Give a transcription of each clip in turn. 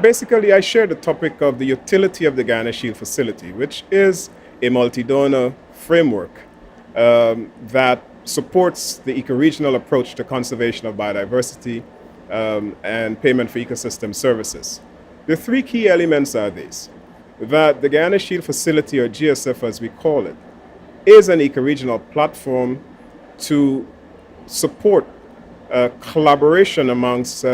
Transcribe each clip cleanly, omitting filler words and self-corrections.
Basically, I share the topic of the utility of the Guyana Shield facility, which is a multi-donor framework that supports the eco-regional approach to conservation of biodiversity and payment for ecosystem services. The three key elements are these: that the Guyana Shield facility, or GSF as we call it, is an eco-regional platform to support collaboration amongst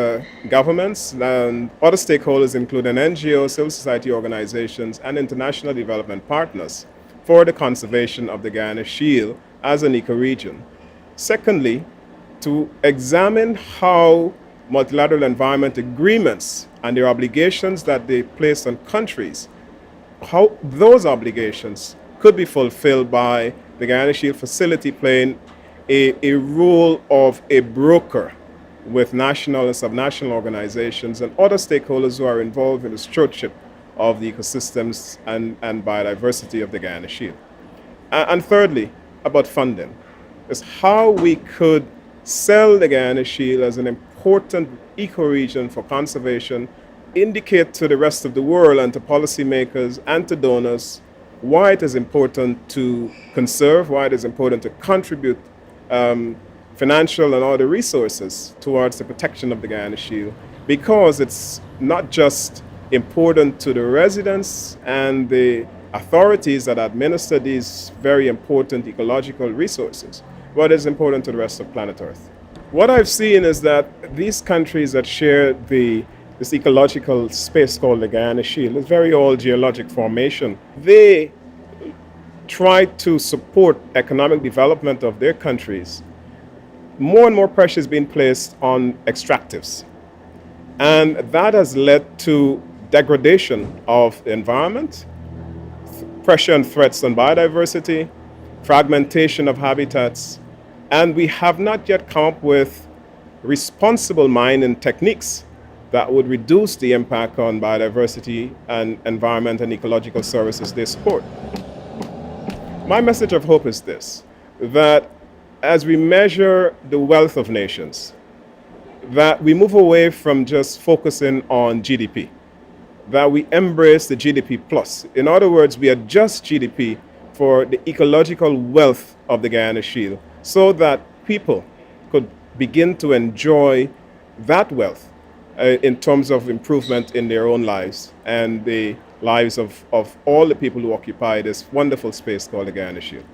governments and other stakeholders, including NGOs, civil society organizations, and international development partners for the conservation of the Guyana Shield as an ecoregion. Secondly, to examine how multilateral environment agreements and their obligations that they place on countries, how those obligations could be fulfilled by the Guyana Shield facility playing a role of a broker with national and subnational organizations and other stakeholders who are involved in the stewardship of the ecosystems and biodiversity of the Guyana Shield. And thirdly, about funding, is how we could sell the Guyana Shield as an important ecoregion for conservation, indicate to the rest of the world and to policymakers and to donors why it is important to conserve, why it is important to contribute financial and other resources towards the protection of the Guyana Shield, because it's not just important to the residents and the authorities that administer these very important ecological resources, but it's important to the rest of planet Earth. What I've seen is that these countries that share this ecological space called the Guyana Shield, is very old geologic formation. They try to support economic development of their countries. More and more pressure is being placed on extractives. And that has led to degradation of the environment, pressure and threats on biodiversity, fragmentation of habitats, and we have not yet come up with responsible mining techniques that would reduce the impact on biodiversity and environment and ecological services they support. My message of hope is this: that as we measure the wealth of nations, that we move away from just focusing on GDP, that we embrace the GDP plus. In other words, we adjust GDP for the ecological wealth of the Guyana Shield so that people could begin to enjoy that wealth in terms of improvement in their own lives and the lives of all the people who occupy this wonderful space called the Guyana Shield.